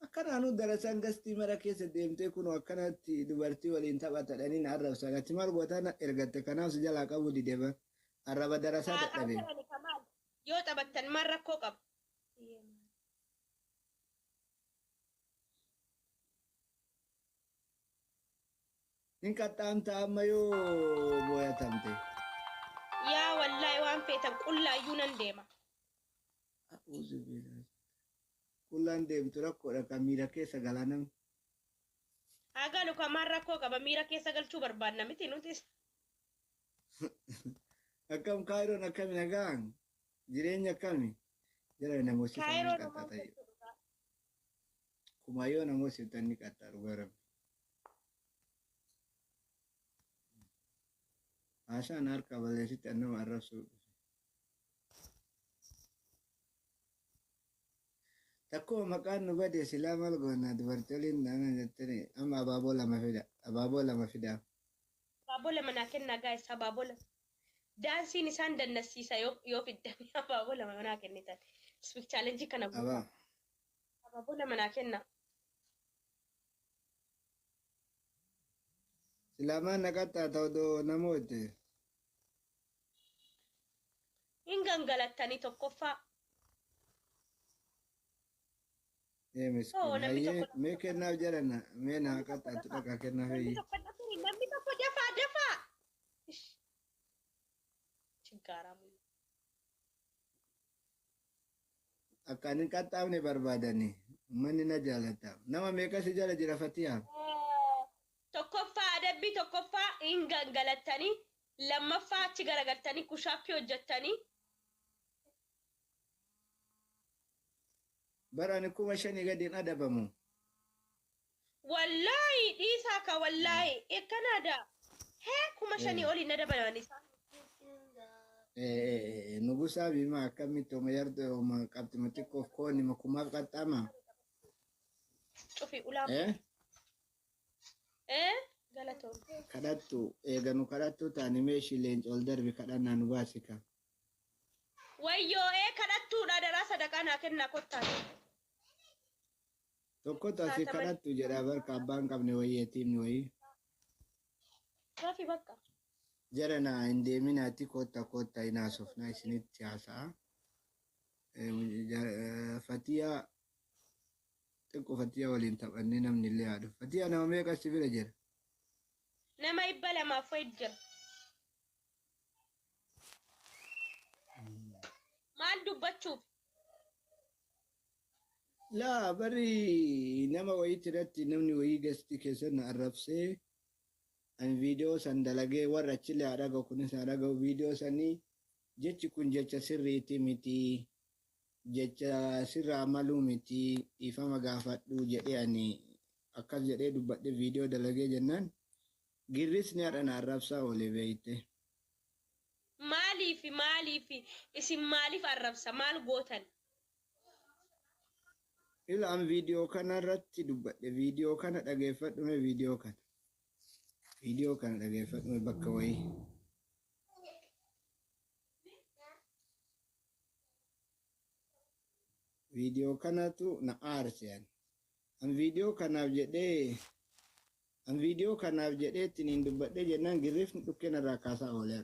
akkanaanu darasan gastii mara keessa deemtee kun akkanatti dubartii waliin taphatadhanii na arrabsan ati maal gootaan ergatte kanaaf si jalaa qabu dideeba arraba darasaa dadhabe yoo taphattan maal rakkoo qaba nin qaxxaamta amma yoo booyatamte yaa wallaahi waan feetan qullaayyuu nan deema kullaan deemtu rakkoodha kan miira keessa galanam hagalu kamaan rakkoo qaba miira keessa galchuu barbaadna miti nutis akkam kaayiroon akkami nagaan jireenya akkami jala namoota isaanii qaxxaata kumayyoo namoota ibtanni qaxxaaru garam asaan harka balleessitti annama arrabsuu takkuma maqaan nu bade silaa maal goona dubartooliin daana jettanii amma abaaboo lama fida abaaboo lama fida abaaboo lama naa kennaa gaa'isa abaaboo lama daansiin isaan dannasiisa yoo fiddanii abaaboo lama naa kennitan speak challenge kana guutuu abaaboo lama naa kennaa silaa maan naqattaa ta'uu namooti hin gangalattanii tokkoffaa miskiin mee kennaaf jedhana mee naa qaxxaatu dhaqa kennaaf namni tokko dafaa dafaa chigaaramu akka ani qaxxaafne barbaadanii manni na jaalata nama meeqasi jala jira fatiyaa tokkoffaa adabbii tokkoffaa hin gangalattanii lammaffaa achi garagaltanii kushaappii hojjettanii barani kuma shanii gadiin adabamu wallahi dhiisaa ka wallahi ekkanaada hee kuma shanii oliin adabamani nugusaa bimaa akkamitti oma yardo oma qabxima xiqqoof kooni makumaaf qaxxaama cufi ulaama galatoon kadhattu eeganu kadhattu taani meeshii leenci ol darbi kadhannaa nu baasika wayyoo kadhattuudha daraa sadaqaa naa kennaa kottaati tokko taasii kadhattu jedhaa barka abbaan qabne wayyeetiimni wayii rafi bakka jarana hin deeminaatti kotta hinaasofnaa isinitti haasa'a fatiyaa xiqqoo fatiyaa waliin taphannee namni illee haadhu fatiyaa nama meeqa si bira jira nama 200 wayi jira maal dubbachuuf laa bari nama wayiitti irratti namni wayii gasti keessan arrabsee an viidiyoo san dalagee warra achillee haadhaga kunis haadhaga viidiyoo sanii jechi kun jecha sirriiti miti jecha sirraa maluu miti dhiifama gaafadhu jedhee ani akkas jedhee dubbadhe viidiyoo dalagee jennaan girrisni haadhana arrabsaa oole beeyte maaliif isin maaliif arrabsa maal gootan ilaan viidiyoo kana irratti dubbadhe viidiyoo kana dhageeffadhume viidiyoo kana dhageeffadhume bakka wayii viidiyoo kanatu na aarse an viidiyoo kanaaf jedhee ittiin dubbadhe jennaan girrifni dhukkeen irraa kaasaa oolee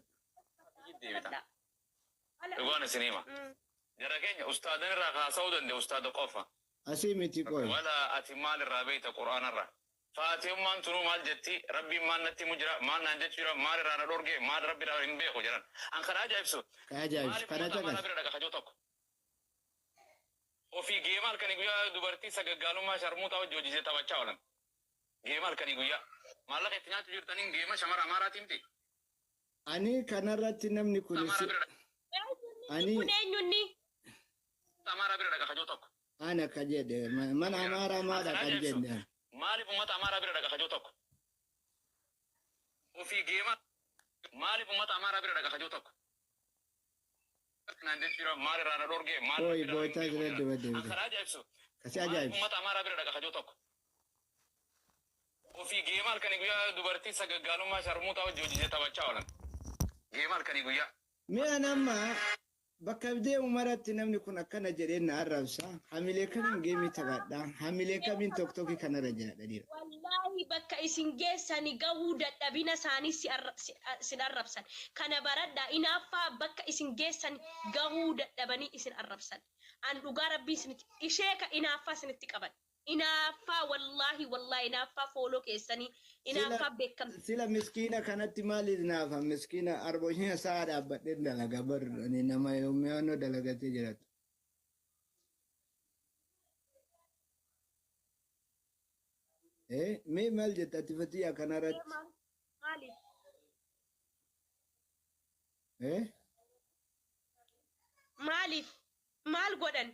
Dhugaan sinima. Jara keenya ustaadan irraa kaasa'uu danda'e ustaada qofa. Asii miti qoy. Wala ati maal irraa beekta Qur'aana irraa. Faatihummaan tunu maal jetti rabbiin maal natti mujira maal naan jechu jira maal irraa na dhorge maal rabbi irraa hin beeku jedhan. An kana ajaa'ibsu. Kana maal bira dhaqa kajoo tokko. Ofii geema halkanii guyyaa dubartii sagaggaalummaa sharmuutaa wajji hojjisee taphachaa oolan. Geema halkanii guyyaa. Maallaqa itti nyaachuu jirtaniin geema shamara amaaraatii miti. Ani kanarratti namni kunis ani kuneenyunni amaaraa bira dhaqa kajoo tokko. Ana ka jedhe mana amaaraa maadha kan jenne. Maaliif uummata amaaraa bira dhaqa kajoo tokko? Ofii geema maaliif uummata amaaraa bira dhaqa kajoo tokko? Naan jechuudha maal irraa na dhorge maal Oyi bootaa jira dibadde. Kan ajaa'ibsu. Kasi ajaa'ibsu. Uummata amaaraa bira dhaqa kajoo tokko. Ofii geema halkanii guyyaa dubartii sagaggaalummaa sharmuutaa wajji hojjisee taphachaa oolan. Geema halkanii guyyaa. Mi'a nama bakka deemu maratti namni kun akkana jedhee na arrabsa. Hamilee kamiin geemii taphadha. Hamilee kamiin tokkokkii kanarra jiraadha dhiira. Wallahi bakka isin geessani gahuu dadhabina isaanii sin arrabsan. Kana baradha inaaffaa bakka isin geessani gahuu dadhabanii isin arrabsan. An dhugaa rabbii isinitti ishee ka inaaffaa isinitti qaban. Inaaffaa wallahi inaaffaa fooloo keessanii inaaffaa beekamti. Sila miskiina kanatti maaliif naafa miskiina arboshina sa'a dhaabbadhee dalaga barri nama yommuu dalagatee jiratu. Mee maal jetta ati Fatiyaa kanarratti? Maaliif? Maaliif? Maal godhan?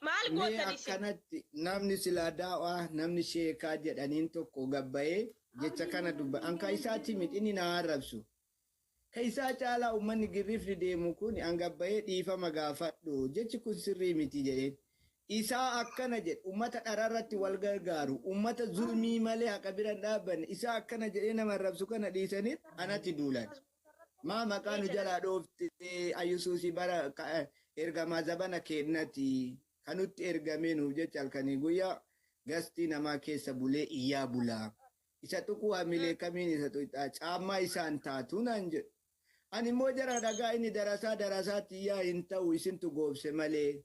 Maal gootan isin? Akkanatti namni silaa daawaa namni sheekaa jedhaniin tokko gabbayee jecha kana dubba anka isaatti midhini na arrabsu. Ka isaa caalaa uummanni girrifni deemu kun an gabbayee dhiifama gaafadhu jechi kun sirrii miti jedheen. Isaa akkana jedhe uummata dhararratti wal gargaaru uummata zulmii malee haqa bira dhaabbanne isaa akkana jedhee nama arrabsu kana dhiisaniit anatti duulan. Maa maqaa nu jalaa dhoofte ayyusuusi bara ergamaa zabana kennati kanutti ergamee nuuf jecha halkanii guyyaa gastii namaa keessa bulee iyyaa bulaa. Isa tuquu hamilee kamiin isa tuqxaa caammaa isaan taatu naan jedhu. Ani immoo jara dhagaa inni darasaatti iyyaa hin ta'u isintu goobse malee.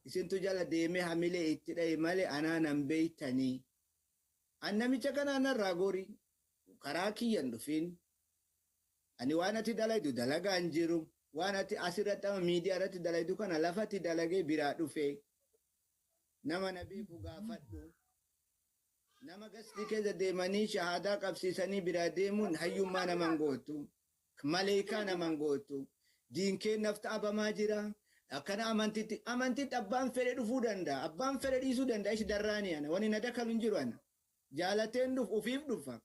Isintu jala deemee hamilee itti dhahe malee anaanan beeytanii. An namicha kanaan irraa gori karaa kiyyan dhufin. Ani waan ati dalaydu dalagaan jiru. Waan ati asirratti ama miidiyaa irratti dalaydu kana lafatti dalagee biraa dhufe. Nama na beeku gaafadhu. Nama gastii keessa deemanii shahaadaa qabsiisanii biraa deemuun hayyummaa naman gootu. Maleekaa naman gootu. Diinkeen nafta abamaa jira. Akkana amantitti abbaan fedhe dhufuu danda'a. Abbaan fedhe dhiisuu danda'a. Ishi darraani ana. Wani na dakalu hin jiru ana. Jaalateen ufiif dhufa.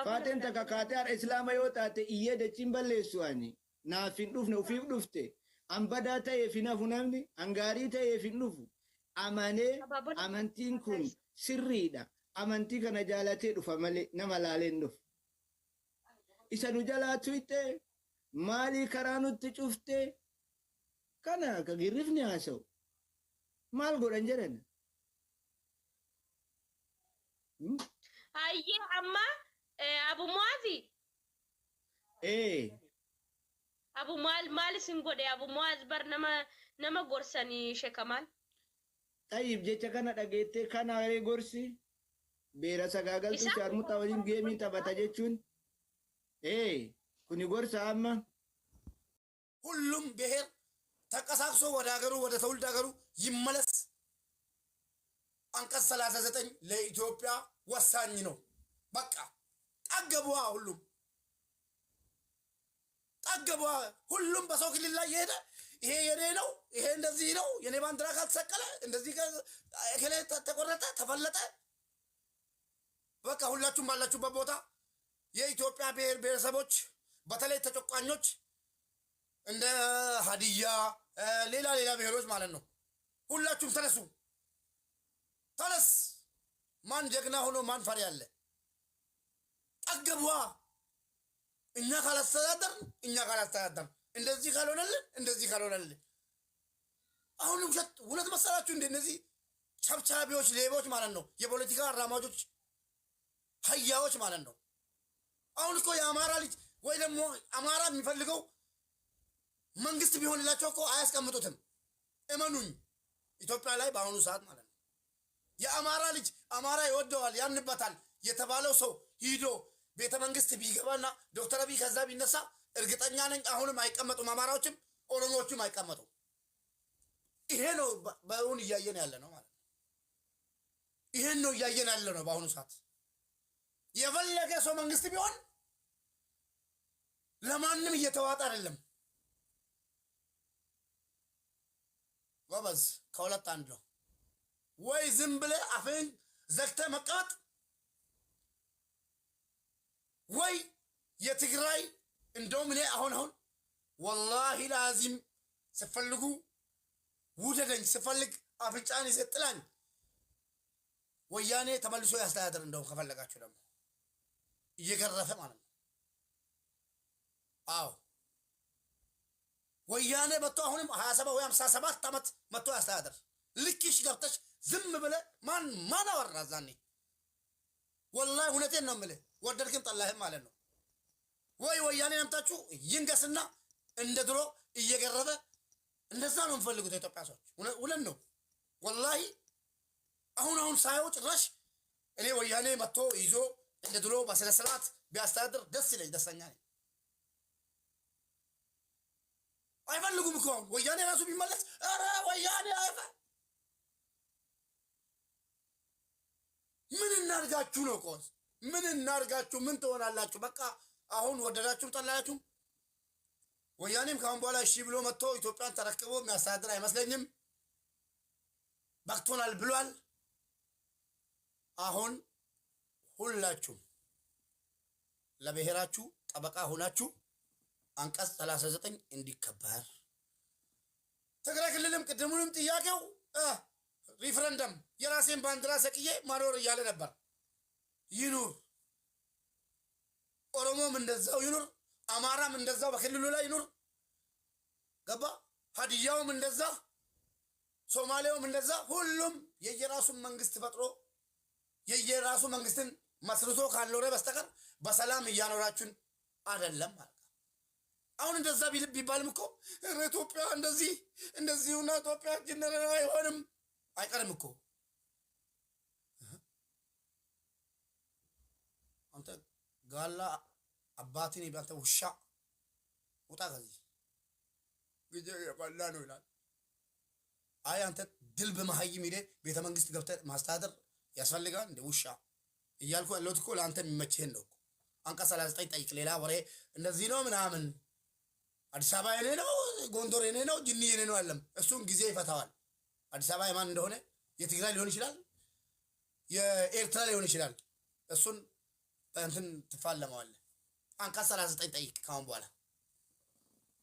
Faateen takka kaatee har'a islaama yoo taate iyyee dachiin balleessu ani. Naaf hin dhufne ufiif dhufte. An badaa ta'eef hin hafu namni. An gaarii ta'eef hin dhufu. Amanee amantiin kun sirriidha. Amantii kana jaalatee dhufa malee nama laalee hin dhufu. Isa nu jalaa tuyte maalii karaa nutti cufte kana ka girrifni haasa'u maal godhan jedhan. Hayyee amma Abu Muazi. Abu maal isin godhe Abu Muaz bar nama gorsanii Sheekamal. Tayyib jecha kana dhageettee kana haree gorsi beera sagaagaltuu shaarmuxaa waliin geemii taphata jechuun. Kuni gorsa amma ሁሉም ብሔር ተንቀሳቅሶ ወደ ሀገሩ ወደ ትውልድ ሀገሩ ይመለስ። አንቀጽ 39 ለኢትዮጵያ ወሳኝ ነው። በቃ ጠገቧ፣ ሁሉም ጠገቧ። ሁሉም በሰው ክልል ላይ የሄደ ይሄ የኔ ነው፣ ይሄ እንደዚህ ነው፣ የኔ ባንዲራ ካልተሰቀለ እንደዚህ ከለ ተቆረጠ ተፈለጠ። በቃ ሁላችሁም ባላችሁበት ቦታ የኢትዮጵያ ብሔር ብሔረሰቦች በተለይ ተጨቋኞች እንደ ሀዲያ ሌላ ብሔሮች ማለት ነው። ሁላችሁም ተነሱ፣ ተነስ። ማን ጀግና ሆኖ ማን ፈሪ አለ? ጠገቧ። እኛ ካላስተዳደር እንደዚህ ካልሆነልን አሁን እውነት መሰላችሁ እንደ እነዚህ ቸብቻቢዎች ሌቦች ማለት ነው፣ የፖለቲካ አራማጆች ሀያዎች ማለት ነው። አሁን እኮ የአማራ ልጅ ወይ ደግሞ አማራ የሚፈልገው መንግስት ቢሆንላቸው እኮ አያስቀምጡትም። እመኑኝ፣ ኢትዮጵያ ላይ በአሁኑ ሰዓት ማለት ነው የአማራ ልጅ አማራ ይወደዋል ያምንበታል የተባለው ሰው ሂዶ ቤተ መንግስት ቢገባና ዶክተር አብይ ከዛ ቢነሳ እርግጠኛ ነኝ አሁንም አይቀመጡም። አማራዎችም ኦሮሞዎችም አይቀመጡም። ይሄ ነው በአሁን እያየን ያለ ነው ማለት ነው። ይሄን ነው እያየን ያለ ነው በአሁኑ ሰዓት። የፈለገ ሰው መንግስት ቢሆን ለማንም እየተዋጣ አይደለም። ጎበዝ፣ ከሁለት አንድ ነው። ወይ ዝም ብለህ አፍህን ዘግተህ መቀመጥ፣ ወይ የትግራይ እንደውም እኔ አሁን ወላሂ ላዚም ስፈልጉ ውደደኝ፣ ስፈልግ አፍንጫን ይሰጥላኝ። ወያኔ ተመልሶ ያስተዳደር እንደውም ከፈለጋችሁ ደግሞ እየገረፈ ማለት ነው። አዎ ወያኔ መጥቶ አሁንም 27 ወይ 57 ዓመት መጥቶ ያስተዳድር። ልክሽ ገብተሽ ዝም ብለህ ማን አወራ ዛኔ? ወላሂ እውነቴን ነው የምልህ፣ ወደድክም ጠላህም ማለት ነው። ወይ ወያኔ አምጣችሁ ይንገስና እንደ ድሮ እየገረበ እንደዛ ነው የምፈልጉት የኢትዮጵያ ሰዎች። እውነት ነው ወላሂ። አሁን ሳየው ጭራሽ እኔ ወያኔ መጥቶ ይዞ እንደ ድሮ በስነ ስርዓት ቢያስተዳድር ደስ ይለኝ፣ ደስተኛ ነኝ። አይፈልጉም እኮ ወያኔ ራሱ ቢመለስ ኧረ ወያኔ ምን እናርጋችሁ ነው? ቆስ ምን እናርጋችሁ? ምን ትሆናላችሁ? በቃ አሁን ወደዳችሁም ጠላችሁም ወያኔም ካሁን በኋላ እሺ ብሎ መጥቶ ኢትዮጵያን ተረክቦ የሚያስተዳድር አይመስለኝም። በቅቶናል ብሏል። አሁን ሁላችሁም ለብሔራችሁ ጠበቃ ሆናችሁ አንቀጽ 39 እንዲከበር ትግራይ ክልልም ቅድሙንም ጥያቄው ሪፍረንደም የራሴን ባንዲራ ሰቅዬ ማኖር እያለ ነበር። ይኑር። ኦሮሞም እንደዛው ይኑር፣ አማራም እንደዛው በክልሉ ላይ ይኑር። ገባ? ሀዲያውም እንደዛ፣ ሶማሌውም እንደዛ። ሁሉም የየራሱን መንግስት ፈጥሮ የየራሱ መንግስትን መስርቶ ካልኖረ በስተቀር በሰላም እያኖራችሁን አይደለም ማለት። አሁን እንደዛ ቢባልም እኮ ኢትዮጵያ እንደዚሁና ኢትዮጵያ ጅነራ አይሆንም አይቀርም እኮ። አንተ ጋላ አባቴን ይባንተ ውሻ ውጣ ከዚህ ጊዜ የበላ ነው ይላል። አይ አንተ ድልብ መሀይም ሄደ ቤተ መንግስት ገብተህ ማስተዳደር ያስፈልጋል እንደ ውሻ እያልኩ ያለሁት እኮ ለአንተ የሚመችህን ነው እኮ። አንቀጽ 39 ጠይቅ። ሌላ ወሬ እንደዚህ ነው ምናምን አዲስ አበባ የኔ ነው፣ ጎንደር የኔ ነው፣ ጅኒ የኔ ነው አለም። እሱን ጊዜ ይፈታዋል። አዲስ አበባ የማን እንደሆነ የትግራይ ሊሆን ይችላል፣ የኤርትራ ሊሆን ይችላል። እሱን እንትን ትፋለመዋለህ። አንቀጽ 39 ጠይቅ። ካሁን በኋላ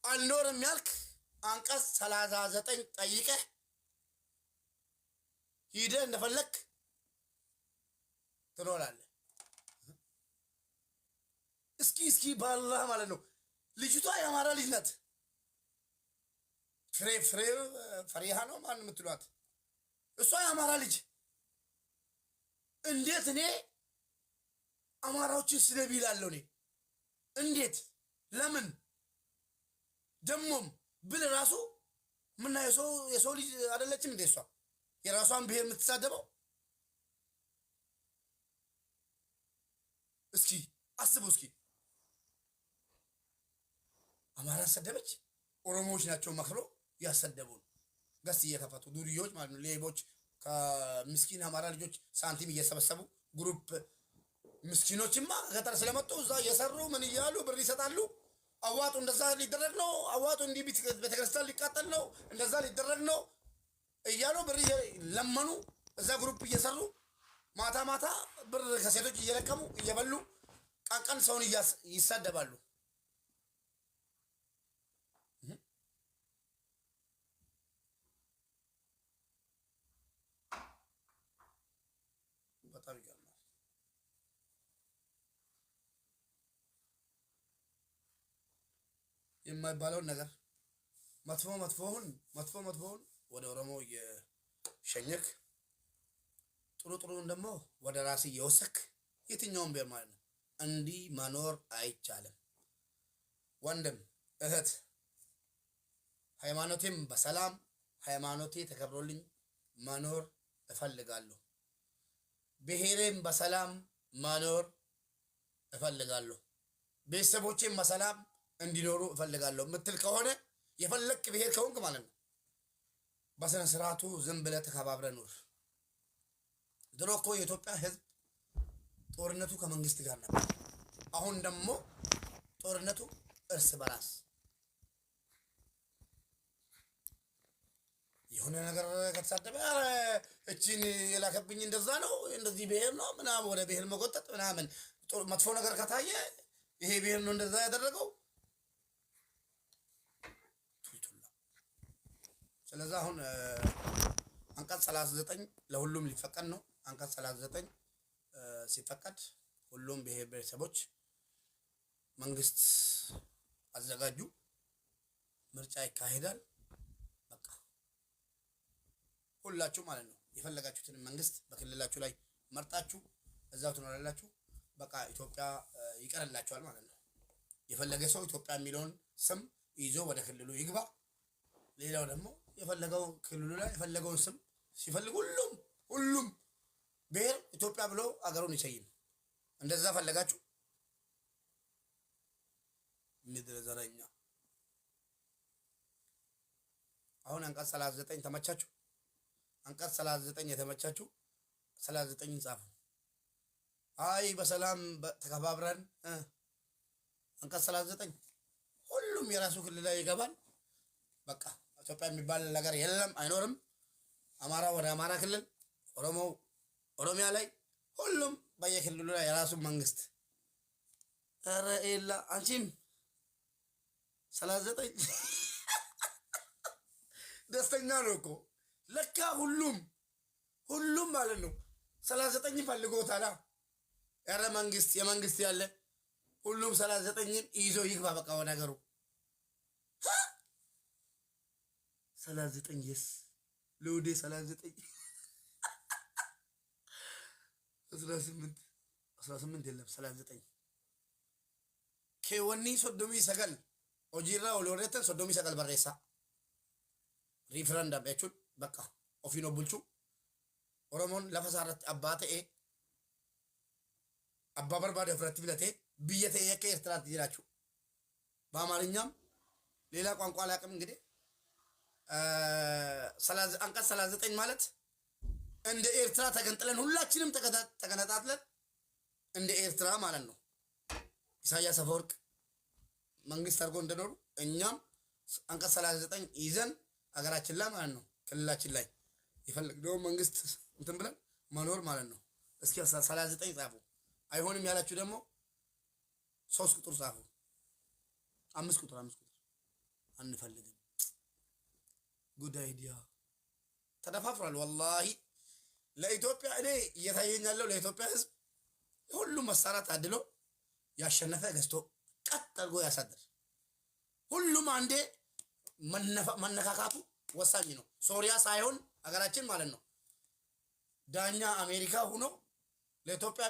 አልኖርም ያልክ አንቀጽ 39 ጠይቀህ ሂደህ እንደፈለክ ትኖራለህ። እስኪ ባላህ ማለት ነው። ልጅቷ የአማራ ልጅ ናት። ፈሪሃ ነው ማን የምትሏት? እሷ የአማራ ልጅ። እንዴት እኔ አማራዎችን ስደብ ይላለሁ? እኔ እንዴት ለምን ደሞም ብል ራሱ ምና የሰው ልጅ አይደለችም እንዴ? እሷ የራሷን ብሔር የምትሳደበው። እስኪ አስቡ። እስኪ አማራ ሰደበች። ኦሮሞዎች ናቸው መክሮ ያሰደቡን። ገስ እየከፈቱ ዱርዮች ማለት ነው፣ ሌቦች ከምስኪን አማራ ልጆች ሳንቲም እየሰበሰቡ ግሩፕ ምስኪኖችማ ገጠር ስለመጡ እዛ እየሰሩ ምን እያሉ ብር ይሰጣሉ። አዋጡ፣ እንደዛ ሊደረግ ነው፣ አዋጡ፣ እንዲህ ቤተክርስቲያን ሊቃጠል ነው፣ እንደዛ ሊደረግ ነው እያሉ ብር ለመኑ። እዛ ግሩፕ እየሰሩ ማታ ማታ ብር ከሴቶች እየለቀሙ እየበሉ ቀን ሰውን ይሳደባሉ። በጣም ይገርማል። የማይባለውን ነገር መጥፎውን ወደ ኦሮሞ እየሸኘክ ጥሩን ደግሞ ወደ ራስ እየወሰክ የትኛውን ብሔር ማለት ነው። እንዲህ መኖር አይቻልም። ወንድም እህት፣ ሃይማኖቴም በሰላም ሃይማኖቴ ተከብሮልኝ መኖር እፈልጋለሁ። ብሔሬም በሰላም መኖር እፈልጋለሁ። ቤተሰቦቼም በሰላም እንዲኖሩ እፈልጋለሁ ምትል ከሆነ የፈለክ ብሔር ከሆንክ ማለት ነው በስነ ስርዓቱ ዝም ብለህ ተከባብረህ ኑር። ድሮ እኮ የኢትዮጵያ ሕዝብ ጦርነቱ ከመንግስት ጋር ነበር። አሁን ደግሞ ጦርነቱ እርስ በራስ የሆነ ነገር ከተሳደበ እቺን የላከብኝ እንደዛ ነው እንደዚህ ብሔር ነው ምናምን ወደ ብሔር መቆጠጥ ምናምን መጥፎ ነገር ከታየ ይሄ ብሔር ነው እንደዛ ያደረገው ቱልቱላ። ስለዚህ አሁን አንቀጽ 39 ለሁሉም ሊፈቀድ ነው። አንቀጽ 39 ሲፈቀድ ሁሉም ብሔር ብሔረሰቦች መንግስት አዘጋጁ ምርጫ ይካሄዳል። በቃ ሁላችሁ ማለት ነው የፈለጋችሁትን መንግስት በክልላችሁ ላይ መርጣችሁ እዛው ትኖራላችሁ። በቃ ኢትዮጵያ ይቀርላችኋል ማለት ነው። የፈለገ ሰው ኢትዮጵያ የሚለውን ስም ይዞ ወደ ክልሉ ይግባ። ሌላው ደግሞ የፈለገው ክልሉ ላይ የፈለገውን ስም ሲፈልግ ሁሉም ብሔር ኢትዮጵያ ብሎ አገሩን ይሰይም። እንደዛ ፈለጋችሁ ምድረ ዘረኛ። አሁን አንቀጽ 39 ተመቻችሁ? አንቀጽ 39 የተመቻችሁ 39 ጻፉ። አይ በሰላም ተከባብረን አንቀጽ 39 ሁሉም የራሱ ክልል ላይ ይገባል። በቃ ኢትዮጵያ የሚባል ነገር የለም፣ አይኖርም። አማራ ወደ አማራ ክልል፣ ኦሮሞ ኦሮሚያ ላይ፣ ሁሉም በየክልሉ ላይ የራሱ መንግስት። ኧረ ኤላ አንቺም 39 ደስተኛ ነው እኮ ለካ ሁሉም ማለት ነው 39 ፈልጎታል። ኧረ መንግስት የመንግስት ያለ ሁሉም 39ን ይዞ ይግባ በቃ ወደ ሀገሩ። 39 የስ ለውዴ 39 18 የለም 39 ኬወኒ ሶዶሚ ሰገል ኦጂራ ኦሎሬተን ሶዶሚ ሰገል በሬሳ ሪፍረንደም jechuun bakka ofiin of bulchuu ኦሮሞን ለፈሳረት አባ ta'ee አባ በርባዴ ፍረት ቢለቴ ብየ ta'ee ከኤርትራት ይላችሁ በአማርኛም ሌላ ቋንቋ አላውቅም። እንግዲህ አንቀጽ 39 ማለት እንደ ኤርትራ ተገንጥለን ሁላችንም ተገነጣጥለን እንደ ኤርትራ ማለት ነው። ኢሳያስ አፈወርቅ መንግስት አድርጎ እንደኖሩ እኛም አንቀጽ 39 ይዘን አገራችን ላይ ማለት ነው ክልላችን ላይ የፈለግነው መንግስት እንትን ብለን መኖር ማለት ነው። እስኪ 39 ጻፉ። አይሆንም ያላችሁ ደግሞ 3 ቁጥር ጻፉ። 5 ቁጥር አንፈልግም። ጉድ አይዲያ ተደፋፍሯል። ወላሂ ለኢትዮጵያ እኔ እየታየኛለሁ ለኢትዮጵያ ህዝብ ሁሉም መሳሪያ ታድሎ ያሸነፈ ገዝቶ ቀጥ አድርጎ ያሳድር። ሁሉም አንዴ መነካካቱ ወሳኝ ነው። ሶሪያ ሳይሆን ሀገራችን ማለት ነው ዳኛ አሜሪካ ሆኖ ለኢትዮጵያ